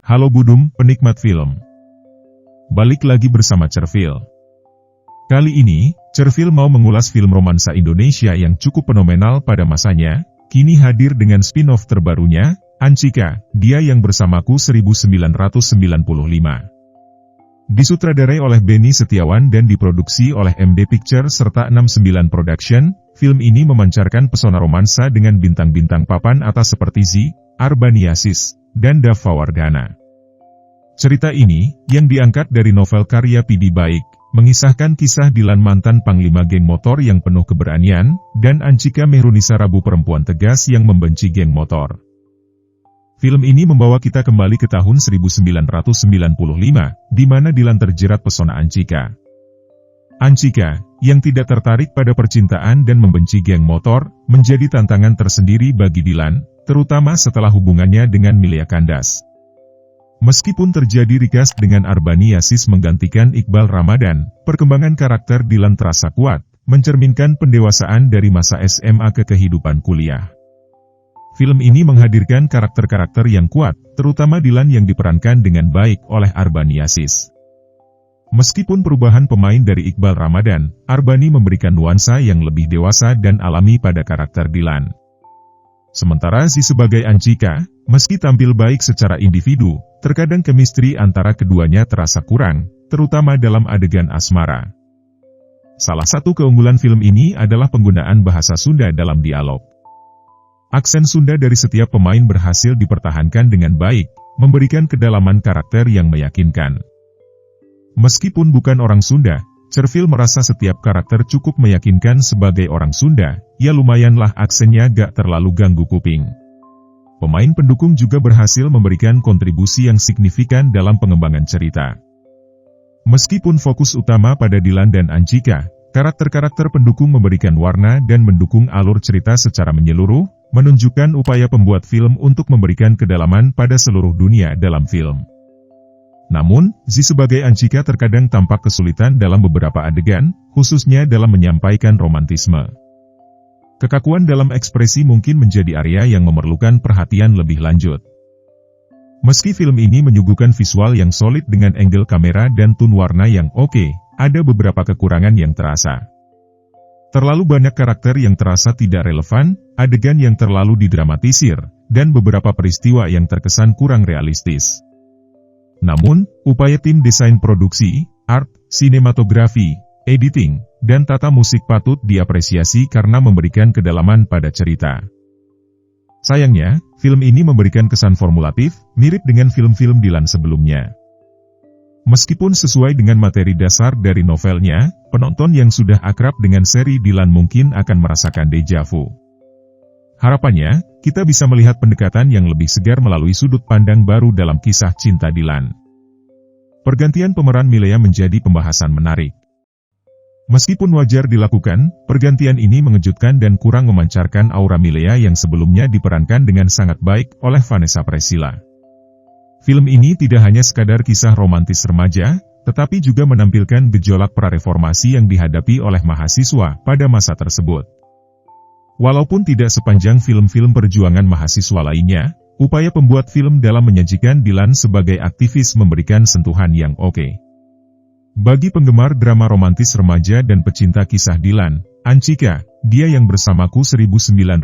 Halo Budum, penikmat film. Balik lagi bersama Cerfil. Kali ini, Cerfil mau mengulas film romansa Indonesia yang cukup fenomenal pada masanya, kini hadir dengan spin-off terbarunya, Anchika, Dia Yang Bersamaku 1995. Disutradarai oleh Benny Setiawan dan diproduksi oleh MD Pictures serta 69 Production, film ini memancarkan pesona romansa dengan bintang-bintang papan atas seperti Z, Arbaniasis, dan Dava Wardana. Cerita ini, yang diangkat dari novel karya Pidi Baik, mengisahkan kisah Dilan mantan panglima geng motor yang penuh keberanian, dan Anchika Mehrunisa Rabu perempuan tegas yang membenci geng motor. Film ini membawa kita kembali ke tahun 1995, di mana Dilan terjerat pesona Anchika. Anchika, yang tidak tertarik pada percintaan dan membenci geng motor, menjadi tantangan tersendiri bagi Dilan, terutama setelah hubungannya dengan Milea Kandas. Meskipun terjadi rikas dengan Arbaniasis menggantikan Iqbal Ramadan, perkembangan karakter Dilan terasa kuat, mencerminkan pendewasaan dari masa SMA ke kehidupan kuliah. Film ini menghadirkan karakter-karakter yang kuat, terutama Dilan yang diperankan dengan baik oleh Arbaniasis. Meskipun perubahan pemain dari Iqbal Ramadan, Arbani memberikan nuansa yang lebih dewasa dan alami pada karakter Dilan. Sementara Si sebagai Anchika, meski tampil baik secara individu, terkadang chemistry antara keduanya terasa kurang, terutama dalam adegan asmara. Salah satu keunggulan film ini adalah penggunaan bahasa Sunda dalam dialog. Aksen Sunda dari setiap pemain berhasil dipertahankan dengan baik, memberikan kedalaman karakter yang meyakinkan. Meskipun bukan orang Sunda, Cerfil merasa setiap karakter cukup meyakinkan sebagai orang Sunda, ya lumayanlah aksennya gak terlalu ganggu kuping. Pemain pendukung juga berhasil memberikan kontribusi yang signifikan dalam pengembangan cerita. Meskipun fokus utama pada Dilan dan Anchika, karakter-karakter pendukung memberikan warna dan mendukung alur cerita secara menyeluruh, menunjukkan upaya pembuat film untuk memberikan kedalaman pada seluruh dunia dalam film. Namun, Z sebagai Anchika terkadang tampak kesulitan dalam beberapa adegan, khususnya dalam menyampaikan romantisme. Kekakuan dalam ekspresi mungkin menjadi area yang memerlukan perhatian lebih lanjut. Meski film ini menyuguhkan visual yang solid dengan angle kamera dan tone warna yang oke, ada beberapa kekurangan yang terasa. Terlalu banyak karakter yang terasa tidak relevan, adegan yang terlalu didramatisir, dan beberapa peristiwa yang terkesan kurang realistis. Namun, upaya tim desain produksi, art, sinematografi, editing, dan tata musik patut diapresiasi karena memberikan kedalaman pada cerita. Sayangnya, film ini memberikan kesan formulatif, mirip dengan film-film Dilan sebelumnya. Meskipun sesuai dengan materi dasar dari novelnya, penonton yang sudah akrab dengan seri Dilan mungkin akan merasakan deja vu. Harapannya, kita bisa melihat pendekatan yang lebih segar melalui sudut pandang baru dalam kisah cinta Dilan. Pergantian pemeran Milea menjadi pembahasan menarik. Meskipun wajar dilakukan, pergantian ini mengejutkan dan kurang memancarkan aura Milea yang sebelumnya diperankan dengan sangat baik oleh Vanessa Priscilla. Film ini tidak hanya sekadar kisah romantis remaja, tetapi juga menampilkan gejolak prareformasi yang dihadapi oleh mahasiswa pada masa tersebut. Walaupun tidak sepanjang film-film perjuangan mahasiswa lainnya, upaya pembuat film dalam menyajikan Dilan sebagai aktivis memberikan sentuhan yang oke. Bagi penggemar drama romantis remaja dan pecinta kisah Dilan, Anchika, Dia Yang Bersamaku 1995,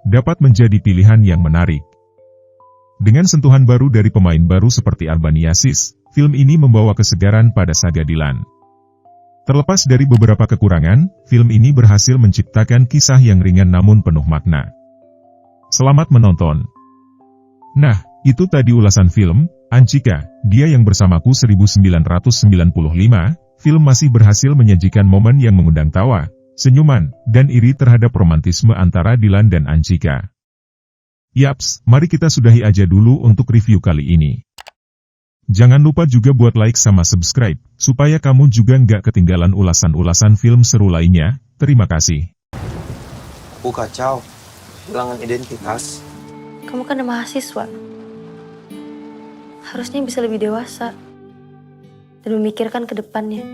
dapat menjadi pilihan yang menarik. Dengan sentuhan baru dari pemain baru seperti Arbaniasis, film ini membawa kesegaran pada saga Dilan. Terlepas dari beberapa kekurangan, film ini berhasil menciptakan kisah yang ringan namun penuh makna. Selamat menonton. Nah, itu tadi ulasan film, Anchika, Dia Yang Bersamaku 1995, film masih berhasil menyajikan momen yang mengundang tawa, senyuman, dan iri terhadap romantisme antara Dilan dan Anchika. Yaps, mari kita sudahi aja dulu untuk review kali ini. Jangan lupa juga buat like sama subscribe, supaya kamu juga nggak ketinggalan ulasan-ulasan film seru lainnya. Terima kasih. Aku kacau, kehilangan identitas. Kamu kan mahasiswa. Harusnya bisa lebih dewasa dan memikirkan ke depannya.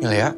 Milea,